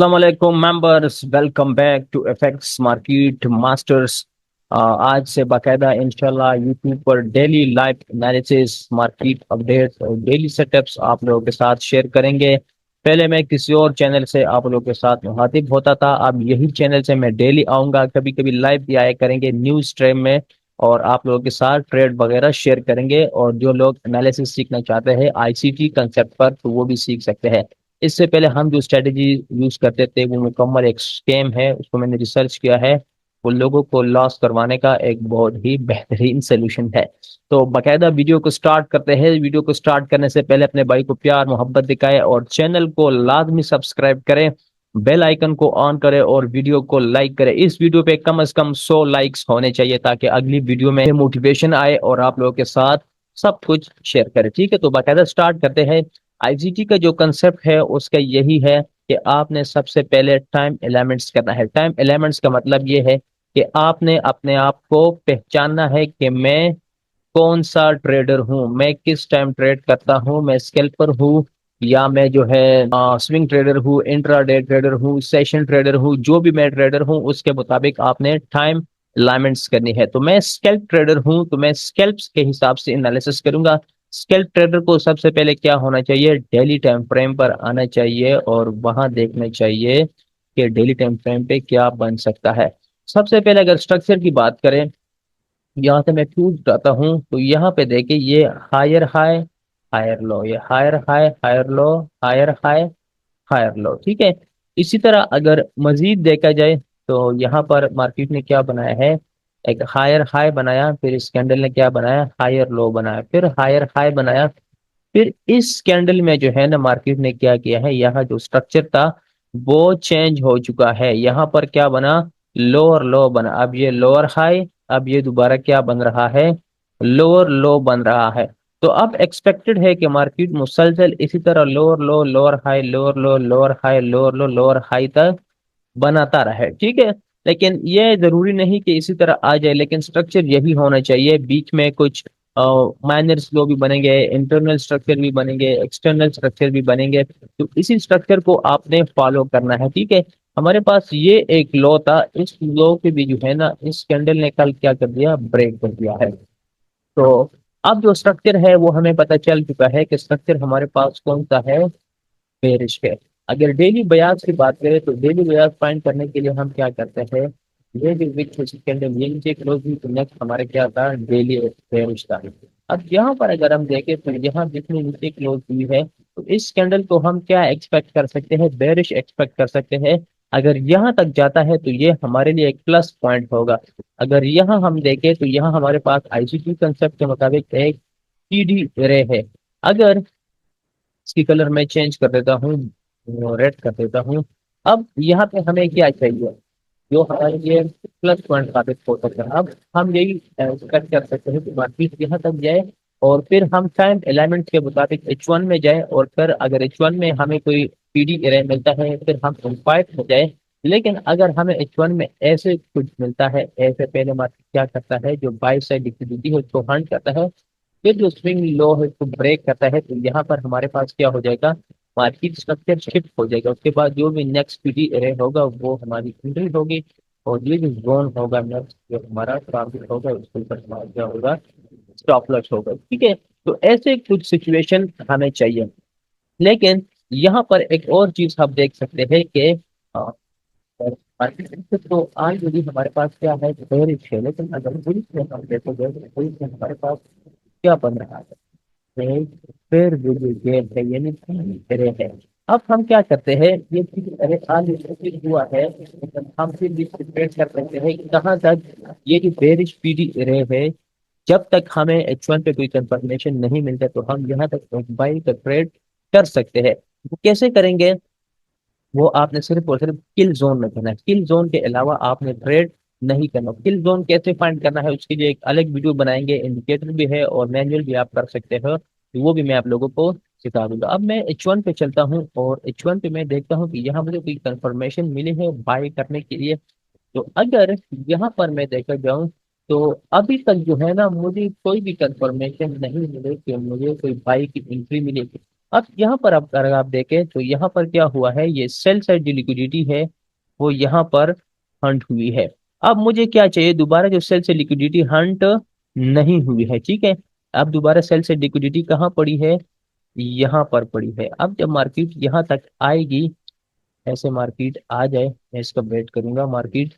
अस्सलाम members, welcome back to FX market masters. आज से बाकायदा इंशाल्लाह यूट्यूब पर daily live analysis, market updates और डेली सेटअप्स आप लोगों के साथ शेयर करेंगे। पहले मैं किसी और चैनल से आप लोगों के साथ मुखातिब होता था, अब यही चैनल से मैं डेली आऊंगा। कभी कभी लाइव भी आया करेंगे न्यूज स्ट्रीम में, और आप लोगों के साथ ट्रेड वगैरह शेयर करेंगे। और जो लोग एनालिसिस सीखना चाहते हैं आईसीटी कंसेप्ट पर, तो वो भी सीख सकते हैं। इससे पहले हम जो स्ट्रेटेजी यूज करते थे वो मुकम्मल एक स्कैम है, उसको मैंने रिसर्च किया है। वो लोगों को लॉस करवाने का एक बहुत ही बेहतरीन सोल्यूशन है। तो बाकायदा वीडियो को स्टार्ट करते हैं। वीडियो को स्टार्ट करने से पहले अपने भाई को प्यार मोहब्बत दिखाएं और चैनल को लाजमी सब्सक्राइब करें, बेल आइकन को ऑन करें और वीडियो को लाइक करें। इस वीडियो पे कम से कम 100 लाइक्स होने चाहिए ताकि अगली वीडियो में मोटिवेशन आए और आप लोगों के साथ सब कुछ शेयर करें। ठीक है, तो बाकायदा स्टार्ट करते हैं। आईजीटी का जो कंसेप्ट है उसका यही है कि आपने सबसे पहले टाइम एलिमेंट्स करना है। टाइम एलिमेंट्स का मतलब ये है कि आपने अपने आप को पहचानना है कि मैं कौन सा ट्रेडर हूँ, मैं किस टाइम ट्रेड करता हूँ, मैं स्कैल्पर हूँ या मैं जो है स्विंग ट्रेडर हूँ, इंट्राडे ट्रेडर हूँ, सेशन ट्रेडर हूँ। जो भी मैं ट्रेडर हूँ उसके मुताबिक आपने टाइम अलाइनमेंट्स करनी है। तो मैं स्कैल्प ट्रेडर हूँ तो मैं स्कैल्प्स के हिसाब से एनालिसिस करूंगा। स्कैल्प ट्रेडर को सबसे पहले क्या होना चाहिए, डेली टाइम फ्रेम पर आना चाहिए और वहां देखना चाहिए कि डेली टाइम फ्रेम पे क्या बन सकता है। सबसे पहले अगर स्ट्रक्चर की बात करें, यहाँ से मैं फ्यूज उठाता हूँ तो यहाँ पे देखिए ये हायर हाई हायर लो, ये higher high higher low, higher high higher low. ठीक है, इसी तरह अगर मजीद देखा जाए तो यहाँ पर मार्केट ने क्या बनाया है, एक हायर हाई बनाया, फिर इस कैंडल ने क्या बनाया, हायर लो बनाया, फिर हायर हाई बनाया। फिर इस कैंडल में जो है ना मार्केट ने क्या किया है, यहाँ जो स्ट्रक्चर था वो चेंज हो चुका है। यहाँ पर क्या बना, लोअर लो बना। अब ये लोअर हाई, अब ये दोबारा क्या बन रहा है, लोअर लो बन रहा है। तो अब एक्सपेक्टेड है कि मार्केट मुसलसल इसी तरह लोअर लो, लोअर हाई, लोअर लो, लोअर हाई, लोअर लो, लोअर हाई तक बनाता रहे। ठीक है, लेकिन ये जरूरी नहीं कि इसी तरह आ जाए, लेकिन स्ट्रक्चर यही होना चाहिए। बीच में कुछ माइनर स्लो भी बनेंगे, इंटरनल स्ट्रक्चर भी बनेंगे, एक्सटर्नल स्ट्रक्चर भी बनेंगे, तो इसी स्ट्रक्चर को आपने फॉलो करना है। ठीक है, हमारे पास ये एक लॉ था, इस लॉ के भी जो है ना इस कैंडल ने कल क्या कर दिया, ब्रेक कर दिया है। तो अब जो स्ट्रक्चर है वो हमें पता चल चुका है कि स्ट्रक्चर हमारे पास कौन सा है, बेरिश है। अगर डेली बयास की बात करें तो डेली बयास फाइंड करने के लिए हम क्या करते हैं, ये जो विक कैंडल ये नीचे क्लोज हुई तो नेक्स्ट हमारे क्या था, डेली बेरिश था। अब यहाँ पर अगर हम देखें तो यहाँ जितनी नीचे क्लोज हुई है तो इस कैंडल को हम क्या एक्सपेक्ट कर सकते हैं, बेरिश एक्सपेक्ट कर सकते हैं। अगर यहाँ तक जाता है तो ये हमारे लिए एक प्लस पॉइंट होगा। अगर यहाँ हम देखें तो यहाँ हमारे पास आईसीटी कंसेप्ट के मुताबिक एक पीडी रे है। अगर इसकी कलर मैं चेंज कर देता हूँ, रेड कर देता हूँ। अब यहाँ पे हमें क्या चाहिए, जो हमारे लिए प्लस पॉइंट साबित हो सकता है। अब हम यही एक्सपेक्ट कर सकते हैं कि मार्केट यहाँ तक जाए और फिर हम टाइम एलिमेंट के मुताबिक H1 में जाए, और फिर अगर H1 में हमें कोई पीडी एरे मिलता है फिर हम इनफाइट हो जाए। लेकिन अगर हमें H1 में ऐसे कुछ मिलता है, ऐसे पहले मार्केट क्या करता है, जो बाई साइड लिक्विडिटी है उसको हंट करता है, फिर जो स्विंग लो है उसको ब्रेक करता है, तो यहाँ पर हमारे पास क्या हो जाएगा, मार्केट स्ट्रक्चर शिफ्ट हो जाएगा। उसके बाद जो भी नेक्स्ट पीडी एरे होगा वो हमारी एंट्री होगी, और ये जो जोन होगा नेक्स्ट जो हमारा टारगेट होगा उसके ऊपर हमारा क्या होगा, स्टॉप लॉस होगा। ठीक है, तो ऐसे कुछ सिचुएशन हमें चाहिए। लेकिन यहाँ पर एक और चीज आप देख सकते हैं कि मार्केट तो आज यदि हमारे पास क्या है, बेरिश है, लेकिन अगर बुलिश में हम देखोगे तो बुलिश में हमारे पास क्या बन रहा है, एक फिर जो गेट है यानी तेरे है। अब हम क्या करते हैं, ये चीज अरे आज स्थित हुआ है, लेकिन हम फिर भी स्पेक्ट कर सकते हैं कि कहाँ तक ये जो बेरिश पीडी रे है। जब तक हमें H1 पे कोई कंफर्मेशन नहीं मिलता तो हम यहाँ तक एक बाई का ट्रेड कर सकते हैं। वो कैसे करेंगे, वो आपने सिर्फ और सिर्फ किल जोन में करना है। किल जोन के अलावा आपने ट्रेड नहीं करना। किल जोन कैसे फाइंड करना है उसके लिए एक अलग वीडियो बनाएंगे, इंडिकेटर भी है और मैनुअल भी आप कर सकते हो, तो वो भी मैं आप लोगों को सिखा दूंगा। अब मैं H1 पे चलता हूँ और H1 पे मैं देखता हूँ कि यहाँ मुझे कोई कंफर्मेशन मिली है बाय करने के लिए। तो अगर यहाँ पर मैं देखा जाऊँ तो अभी तक जो है ना मुझे कोई भी कंफर्मेशन नहीं मिले कि मुझे कोई बाई की एंट्री मिलेगी। अब यहाँ पर अब अगर आप देखें तो यहाँ पर क्या हुआ है, ये सेल साइड जो लिक्विडिटी है वो यहाँ पर हंट हुई है। अब मुझे क्या चाहिए, दोबारा जो सेल से लिक्विडिटी हंट नहीं हुई है, ठीक है। अब दोबारा सेल से लिक्विडिटी कहाँ पड़ी है, यहाँ पर पड़ी है। अब जब मार्केट यहाँ तक आएगी, ऐसे मार्केट आ जाए, मैं इसका वेट करूंगा, मार्केट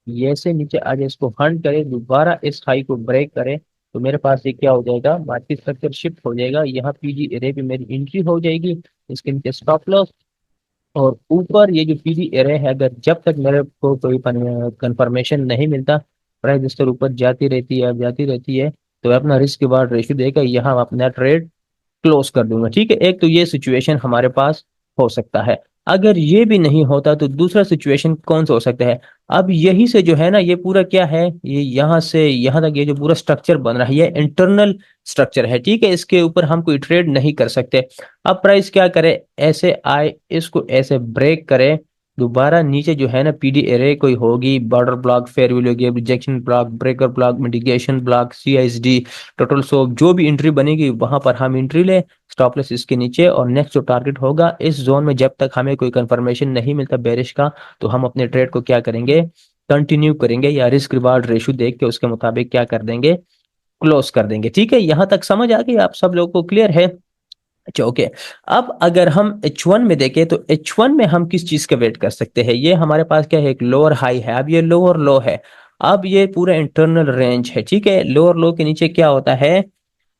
ये से नीचे आ जाए, इसको हंट करे, दोबारा इस हाई को ब्रेक करे, तो मेरे पास ये क्या हो जाएगा, मार्केट स्ट्रक्चर शिफ्ट हो जाएगा। यहाँ पीजी एरे पे मेरी एंट्री हो जाएगी, इसके नीचे स्टॉप लॉस। और ऊपर ये जो पीजी एरे है, अगर जब तक मेरे को कोई कंफर्मेशन नहीं मिलता, प्राइस इस तरह ऊपर जाती रहती है, जाती रहती है, तो मैं अपना रिस्क के बाद रेशियो देकर यहाँ अपना ट्रेड क्लोज कर दूंगा, ठीक है। एक तो ये सिचुएशन हमारे पास हो सकता है। अगर ये भी नहीं होता तो दूसरा सिचुएशन कौन सा हो सकता है। अब यही से जो है ना, ये पूरा क्या है, ये यहाँ से यहाँ तक ये जो पूरा स्ट्रक्चर बन रहा है, ये इंटरनल स्ट्रक्चर है, ठीक है। इसके ऊपर हम कोई ट्रेड नहीं कर सकते। अब प्राइस क्या करे, ऐसे आए, इसको ऐसे ब्रेक करे, दोबारा नीचे जो है ना पीडी एरे कोई होगी, border block, fair value gap, rejection block, breaker block, mitigation block, CISD, total सोप, जो भी एंट्री बनेगी वहां पर हम एंट्री ले, स्टॉप लॉस इसके नीचे। और नेक्स्ट जो टारगेट होगा इस जोन में, जब तक हमें कोई कंफर्मेशन नहीं मिलता बेरिश का, तो हम अपने ट्रेड को क्या करेंगे, कंटिन्यू करेंगे, या रिस्क रिवार्ड रेशो देख के उसके मुताबिक क्या कर देंगे, क्लोज कर देंगे, ठीक है। यहां तक समझ आ गई आप सब लोगों को, क्लियर है। अच्छा ओके। अब अगर हम H1 में देखें तो H1 में हम किस चीज का वेट कर सकते हैं, ये हमारे पास क्या है, एक लोअर हाई है, अब ये लोअर लो है। अब ये पूरा इंटरनल रेंज है, ठीक है। लोअर लो के नीचे क्या होता है,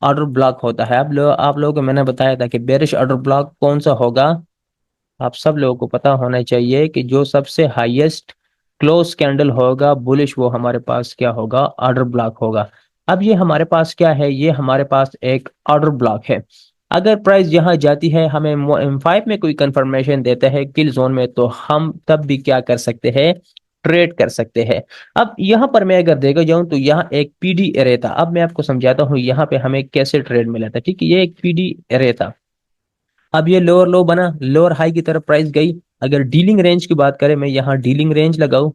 ऑर्डर ब्लॉक होता है। अब आप लोगों को मैंने बताया था कि बेरिश ऑर्डर ब्लॉक कौन सा होगा, आप सब लोगों को पता होना चाहिए कि जो सबसे हाईएस्ट क्लोज कैंडल होगा बुलिश, वो हमारे पास क्या होगा, ऑर्डर ब्लॉक होगा। अब ये हमारे पास क्या है, ये हमारे पास एक ऑर्डर ब्लॉक है। अगर प्राइस यहाँ जाती है, हमें M5 में कोई कंफर्मेशन देता है किल जोन में, तो हम तब भी क्या कर सकते हैं, ट्रेड कर सकते हैं। अब यहाँ पर मैं अगर देखा जाऊं तो यहाँ एक पीडी एरे था। अब मैं आपको समझाता हूँ यहाँ पे हमें कैसे ट्रेड मिला था, ठीक है। ये एक पीडी एरे था। अब ये लोअर लो बना, लोअर हाई की तरफ प्राइस गई। अगर डीलिंग रेंज की बात करें, मैं यहाँ डीलिंग रेंज लगाऊं,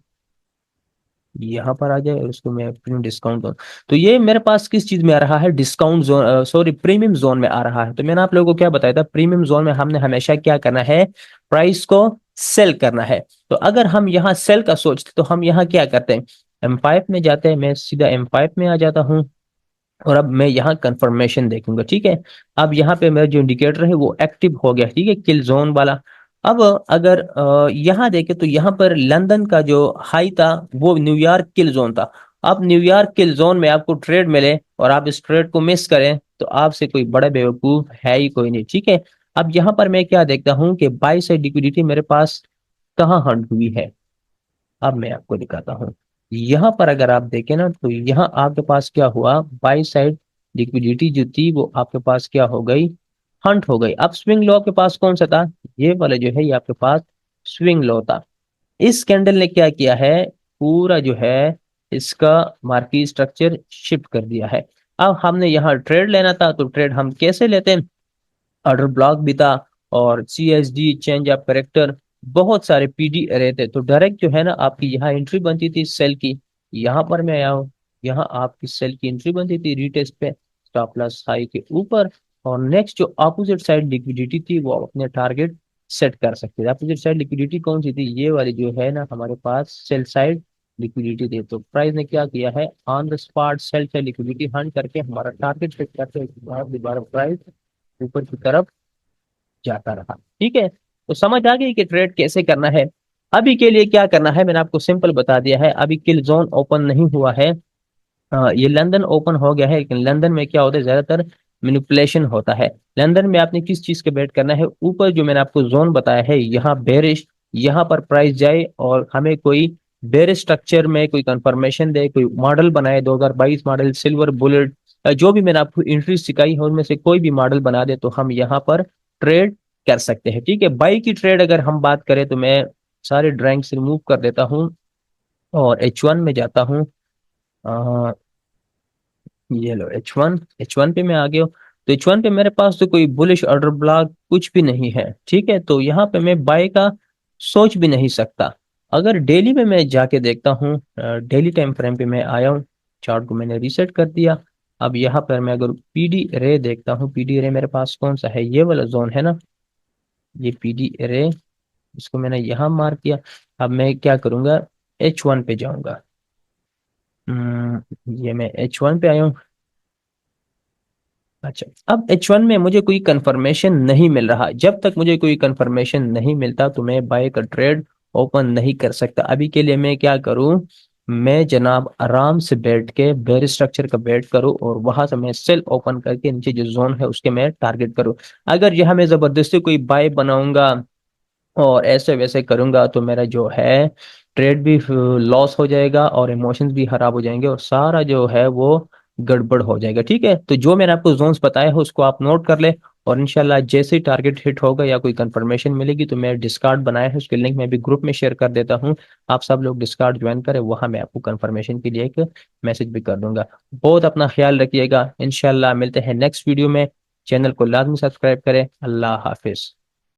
यहाँ पर आ जाए और उसको मैं प्रीमियम डिस्काउंट दूं, तो ये मेरे पास किस चीज में आ रहा है, discount zone, sorry premium zone में आ रहा है। तो मैंने आप लोगों को क्या बताया था, प्रीमियम जोन में हमने हमेशा क्या करना है, प्राइस को सेल करना है। तो अगर हम यहाँ सेल का सोचते तो हम यहाँ क्या करते हैं, M5 में जाते हैं, मैं सीधा M5 में आ जाता हूँ, और अब मैं यहाँ कंफर्मेशन देखूंगा, ठीक है। अब यहाँ पे मेरा जो इंडिकेटर है वो एक्टिव हो गया, ठीक है, किल जोन वाला। अब अगर यहाँ देखे तो यहाँ पर लंदन का जो हाई था वो न्यूयॉर्क किल जोन था। अब न्यूयॉर्क किल जोन में आपको ट्रेड मिले और आप इस ट्रेड को मिस करें, तो आपसे कोई बड़ा बेवकूफ है ही कोई नहीं, ठीक है। अब यहाँ पर मैं क्या देखता हूँ कि बाई साइड लिक्विडिटी मेरे पास कहाँ हंट हुई है, अब मैं आपको दिखाता हूँ। यहाँ पर अगर आप देखें ना, तो यहाँ आपके पास क्या हुआ, बाई साइड लिक्विडिटी जो थी वो आपके पास क्या हो गई, हंट हो गई। अब स्विंग लो आपके पास कौन सा था, ये वाला जो है, ये आपके पास स्विंग लो था। इस कैंडल ने क्या किया है, पूरा जो है इसका मार्केट स्ट्रक्चर शिफ्ट कर दिया है। अब हमने यहाँ ट्रेड लेना था, तो ट्रेड हम कैसे लेते हैं, ऑर्डर ब्लॉक भी था, और CSD, चेंज ऑफ करेक्टर, बहुत सारे PD अरे थे। तो डायरेक्ट जो है ना आपकी यहाँ एंट्री बनती थी सेल की, यहाँ पर मैं आया हूँ, यहाँ आपकी सेल की एंट्री बनती थी रीटेस्ट पे, स्टॉप लॉस हाई के ऊपर। और नेक्स्ट जो अपोजिट साइड लिक्विडिटी थी वो आप अपने टारगेट सेट कर सकते थे। अपोजिट साइड लिक्विडिटी कौन सी थी, ये वाली जो है ना हमारे पास सेल साइड लिक्विडिटी थी। तो प्राइस ने क्या किया है, on the spot sell side liquidity Hunt करके हमारा टारगेट सेट करके दोबारा प्राइस ऊपर की तरफ जाता रहा, ठीक है। तो समझ आ गई कि ट्रेड कैसे करना है। अभी के लिए क्या करना है, मैंने आपको सिंपल बता दिया है। अभी किल जोन ओपन नहीं हुआ है, ये लंदन ओपन हो गया है, लेकिन लंदन में क्या होता है, ज्यादातर मैनिपुलेशन होता है। लंदन में आपने किस चीज के बेट करना है, ऊपर जो मैंने आपको जोन बताया है, यहाँ बेरिश, यहाँ पर प्राइस जाए और हमें कोई बेरिश स्ट्रक्चर में कोई कंफर्मेशन दे, कोई मॉडल बनाए, 2022 मॉडल, सिल्वर बुलेट, जो भी मैंने आपको एंट्री सिखाई है उनमें से कोई भी मॉडल बना दे, तो हम यहाँ पर ट्रेड कर सकते हैं, ठीक है। बाई की ट्रेड अगर हम बात करें, तो मैं सारे ड्राइंग्स रिमूव कर देता हूँ और H1 में जाता हूँ। ये लो H1 पे मैं आ गया हूँ। तो H1 पे मेरे पास तो कोई बुलिश ऑर्डर ब्लॉक कुछ भी नहीं है, ठीक है। तो यहाँ पे मैं बाय का सोच भी नहीं सकता। अगर डेली में मैं जाके देखता हूँ, डेली टाइम फ्रेम पे मैं आया हूँ, चार्ट को मैंने रीसेट कर दिया। अब यहाँ पर मैं अगर पीडी रे देखता हूँ, पीडी रे मेरे पास कौन सा है, ये वाला जोन है ना, ये पीडी रे, इसको मैंने यहाँ मार्क किया। अब मैं क्या करूंगा, H1 पे जाऊंगा। ये मैं H1 पे आया हूँ। अच्छा, अब H1 में मुझे कोई कंफर्मेशन नहीं मिल रहा। जब तक मुझे कोई कंफर्मेशन नहीं मिलता तो मैं बाय का ट्रेड ओपन नहीं कर सकता। अभी के लिए मैं क्या करूं, मैं जनाब आराम से बैठ के बेयर स्ट्रक्चर का वेट करूं और वहां से मैं सेल ओपन करके नीचे जो जोन है उसके मैं टारगेट करूं। अगर यहां मैं जबरदस्ती कोई बाय बनाऊंगा और ऐसे वैसे करूंगा तो मेरा जो है ट्रेड भी लॉस हो जाएगा और इमोशंस भी खराब हो जाएंगे और सारा जो है वो गड़बड़ हो जाएगा। ठीक है, तो जो मैंने आपको जोन्स बताया है उसको आप नोट कर ले, और इंशाल्लाह जैसे ही टारगेट हिट होगा या कोई कंफर्मेशन मिलेगी तो मैं डिस्कार्ड बनाया है उसके लिंक मैं भी ग्रुप में शेयर कर देता हूँ। आप सब लोग डिस्कार्ड ज्वाइन करें, वहां मैं आपको कंफर्मेशन के लिए एक मैसेज भी कर दूंगा। बहुत अपना ख्याल रखिएगा, इंशाल्लाह मिलते हैं नेक्स्ट वीडियो में। चैनल को लाजमी सब्सक्राइब करें। अल्लाह हाफिज।